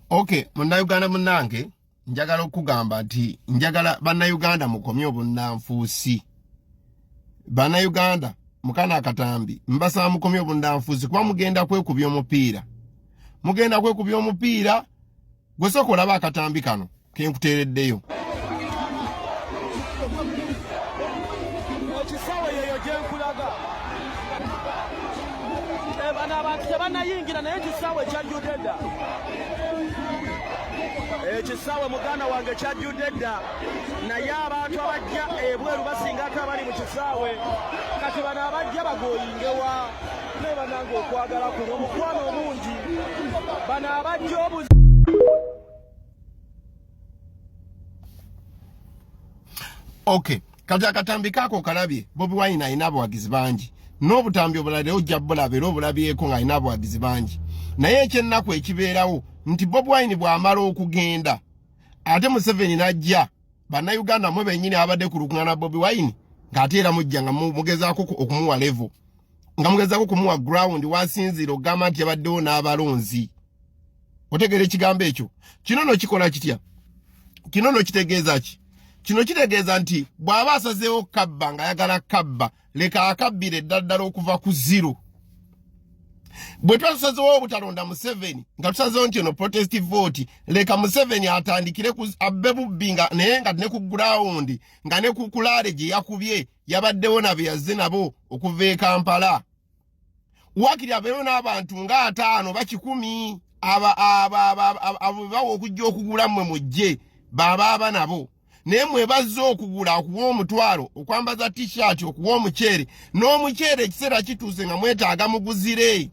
Okay, Munnayuganda munnange njagala okugamba nti njagala bannayuganda mukomye obunnanfuusi. Bannayuganda mukana akatambi mbasaba mukomye obunnanfuusi kuba mugenda kwekubya omupiira. Mugenda kwekubya omupiira gwe sooka olaba akatambi kano ke nkuteereddeyo. Ekisawe yeyo gye nkulaga. Bano abantu tebannayingira naye ekisawe kyajjudde dda. Ekisawe muganda wange kyajjudde dda naye abantu abajja ebweru basingako abali mu kisaawe kati bano abajja bagooyingewa ne banange okwagala kuno omukwano omungi bano abajja obuzi. Okay, kati akatambi kako kalabye Bobi Wine alina abawagizi bangi n'obutambi obulala ojja bulaba era obulabyeko ng'alina abawagizi bangi naye ekyennaku ekibeerawo nti Bobi Wine bw'amala okugenda ate Museveni n'ajja bannayuganda mwe bennyini abadde ku lukuŋŋaana Bobi Wine ng'ate era mujja nga mugezaako okumuwa level nga mugezaako okumuwa ground wasinziira ogamba nti yabaddewo n'abalonzi. Otegeera ekigambo ekyo? Kino no kikola kitya? Kino no kitegeeza ki? Kino kitegeeza nti bw'aba asazeewo kabba ng'ayagala kabba leka akabbire ddala okuva ku zero. Bwe twasazeewo obutalonda Museveni nga tusazeewo nti eno protest vote leka Museveni atandikire abbe bubbi naye nga ne ku ground nga ne ku kulaale gye yakubye yabaddewo na be yazze nabo okuva e Kampala. Wakiri abeewo n'abantu nga 5 ba 10 abo bawo okujja okugula mmwe mujje baba nabo. Naye mwebazze okugula okuwa omutwalo okwambaza t-shirt okuwa omuceere n'omuceere ekiseera kituuse nga mwetaaga muguzire.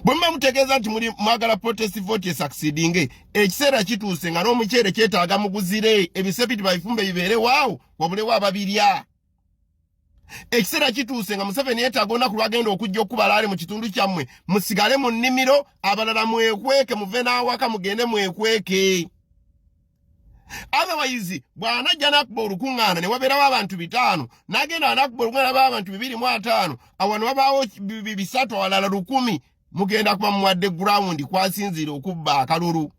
Bwe mba mutegeeza nti mwagala protest vote succeeding ekiseera kituuse nga n'omuceere kyetaaga muguzire ebisepiti babifumbe bibeere waawo wabulewo ababirya. Ekiseera kituuse nga Museveni yeetaaga olunaku lwagenda okujja okubalaale mu kitundu kyammwe musigale mu nnimiro abalala mwekweke muve n'awaka mugende mwekweke. Otherwise, bw'anajja n'akuba olukuŋŋaana ne wabeerawo abantu 5 n'agenda n'akuba olukuŋŋaana b'abantu 205 awo ne wabaawo 3 awalala 1000 mugenda kuba muwadde ground kwasinziira okubba akalulu.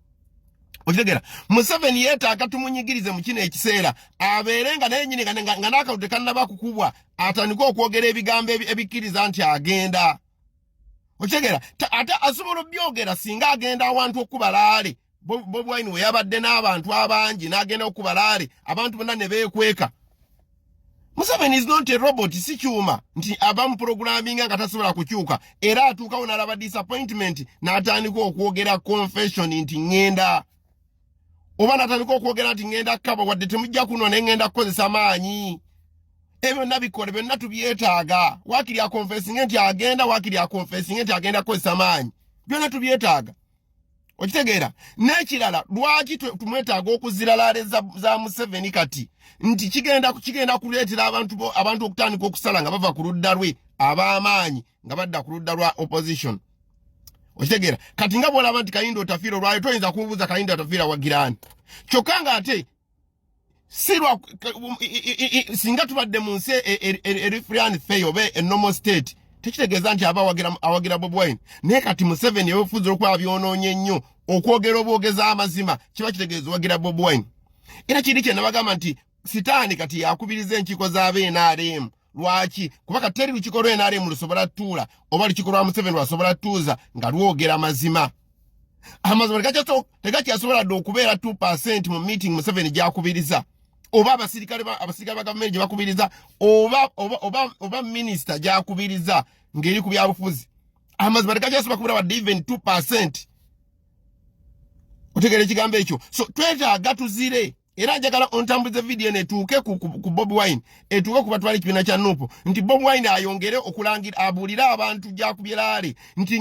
Okitegeera Museveni yeetaaga tumunyigirize mu kino ekiseera abeere nga naye nnyini nga n'akalulu tekannaba kukubwa atandike okwogera ebigambo ebikkiriza nti agenda. Okitegeera ate asobola obyogera singa agenda awantu okubalaale. Bobi Wine we yabadde n'abantu abangi n'agenda okubalaale abantu bonna ne beekweka. Museveni is not a robot, si kyuma nti abamu programming nga tasobola kukyuka era atuukawo n'alaba disappointment n'atandika okwogera confession nti ngenda oba n'atandika okwogera nti ngenda kaba wadde temujja kuno ne ngenda kukozesa maanyi. Ebyo nabikole byonna tubyetaaga. Wakiri akonfessing nti agenda wakiri akonfessing nti agenda kukozesa maanyi byonna tubyetaaga. Okitegeera n'ekirala lwaki tumwetaaga okuziralaale za Museveni kati nti kigenda kuleetera abantu okutandika okusala nga bava ku ludda lwe ab'amaanyi nga badda ku ludda lwa opposition. Okitegeera kati nga bw'olaba nti Kayindo Otafiira olwayo toyinza kumubuuza Kayindo Otafiira wagirani kyokka ng'ate singa tubadde mu nsi erifrian fey oba enomo state tekitegeeza nti aba awagira Bobi Wine naye kati Museveni yefuza okuba byonoonye nnyo okwogera obwogeza amazima kiba kitegeeza wagira Bobi Wine. Era kiri kye nabagamba nti sitaani kati yakubiriza enkiiko z'abe-NRM. Lwaki? Kuba kati teri lukiiko lwa-NRM lusobola tuula oba lukiiko lwa Museveni lwasobola tuuza nga lwogera mazima. Amazima tegakyasobola dde okubeera 2% mu meeting Museveni gyakubiriza oba abasirikale ba gavumenti gye bakubiriza oba minisita gyakubiriza ng'eri ku byabufuzi. Amazima tegakyasobola kubeera wadde even 2%. Otegeera ekigambo ekyo. So twetaaga tuzire era njagala ontambuze video netuuke ku Bobi Wine etuuke ku batwala ekibiina kya Nuupu nti Bobi Wine ayongere okulangira abuulire abantu gyakubye laale nti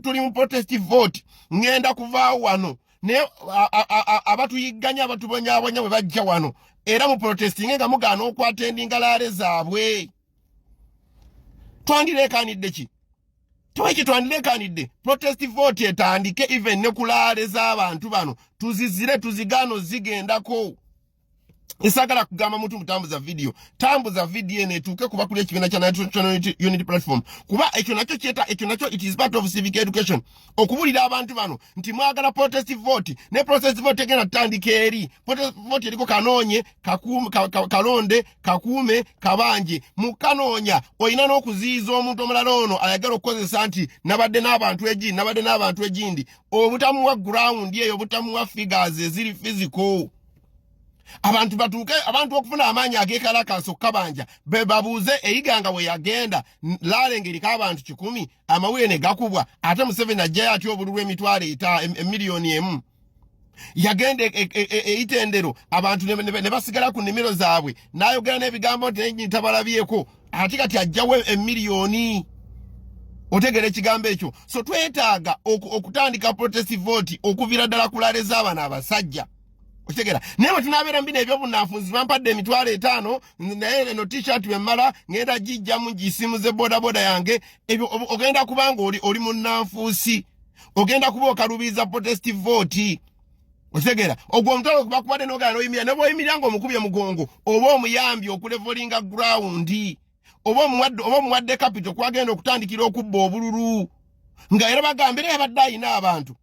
tuli mu protest vote ngenda kuvaawo wano naye abatuyigganya abatubonyaabonya bwe bajja wano era mu protesting nga mugaana okwatendinga laale zaabwe. Twandireekanidde ki? Tweki twandireekanidde protest vote etandike even ne ku laale z'abantu bano tuzizire tuzigaano zigendako. Isagala kugamba mutu mutambuza video. Tambuza video netuke kuba kuli ekibiina kya National Unity Platform. Kuba ekyo nakyo it is part of civic education. Okubulira abantu bano nti mwagala protest vote ne protest vote egenda tutandika eri. Protest vote eriko kanonye, kalonde, kakume, kabanje. Mukanoonya oyina n'okuziyiza omuntu omulala ono ayagala okukozesa nti nabadde n'abantu egindi. Obutamuwa ground eyo obutamuwa figures eziri physical. Abantu batuke abantu okufuna amaanyi agekalakaso kabanja bebabuze eyiganga we yagenda lalengeri abantu 10 amawuye ne gakubwa ate Museveni ajja ati obululu emitwalo emiliyoni emu yagende eitendero abantu ne basigala ku nimiro zaabwe nayogera n'ebigambo nti tabalabyeko ati kati ajjawe emiliyoni otegere ekigambo ekyo so twetaaga okutandika protest vote okuvira ddala kulaleza abana abasajja otegera newe tunabera mbine ebyo bunafunzi bampadde emitwalo 5 naye no t-shirt wemala ngenda jijja mu gisimu ze boda yange ebyo ogenda kubanga oli munanfuusi ogenda kuba okalubiza protest vote otegera ogwo omutalo kuba kubadde n'ogana oyimira ne bwoyimiranga omukubye mugongo oba omuyambi okulevelinga ground oba omuwadde capital kwagenda okutandikira okubba obululu nga era bagambira yabadde ayina abantu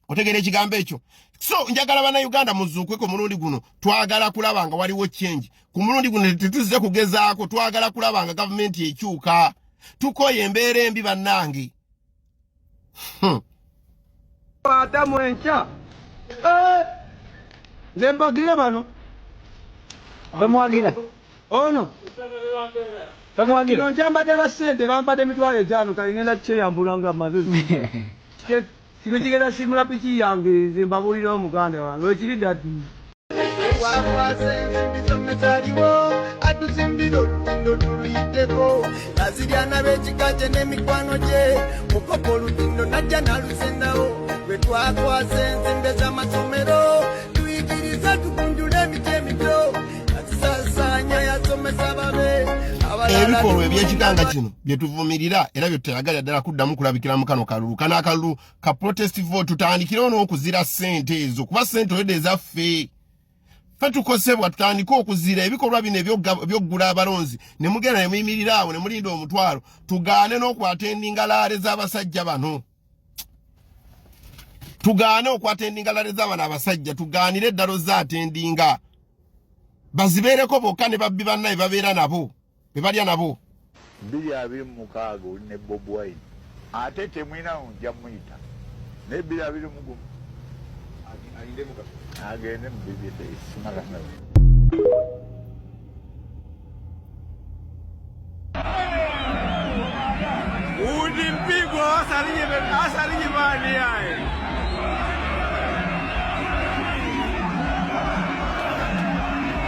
otegere ekigambo ekyo so njagala bana Uganda muzuukwe ku mulundi guno twagala kulaba nga waliwo change ku mulundi guno tetuzze kugezaako twagala kulaba nga government ekyuka tukoye embeera embi bannange atamu encha zembagire bano bamwagira ono bamwagira njambade basente bambade emitwalo 5 kalingenda kyeyambulanga amazuzi Sino tigera simula piki yange zimbabulira omuganda wange wekiridde ati atusimbiro nazirya b'ekikaje n'emikwano gye mukoko olutindo najja nalusendawo bwe twakwasa enzimbe z'amasomero tuyigiriza tukunjula emiti emito atusasanya yasomesa babe ebikolwa ebyekikanga kino byetuvumirira era byetutayagalira ddala kuddamu kulabikira mu kano kalulu akalulu ka protest vote tutandikire n'okuzira ssente ezo kuba ssente olwedde ezaffe ffe tukosebwa tutandike okuzira ebikolwa bino ebyoggula abalonzi ne mugenda ne muyimirira awo ne mulinda omutwalo tugaane n'okwatendinga laale z'abasajja bano tugaane okwatendinga laale z'abano abasajja tugaanire eddalo zaatendinga bazibeereko bokka ne babbi bannaye babeera nabo bebalya nabo 226 ne Bob Wine ate temwina nja muyita ne 221 agende mu bibide simalanga udi mpigo asalinye bani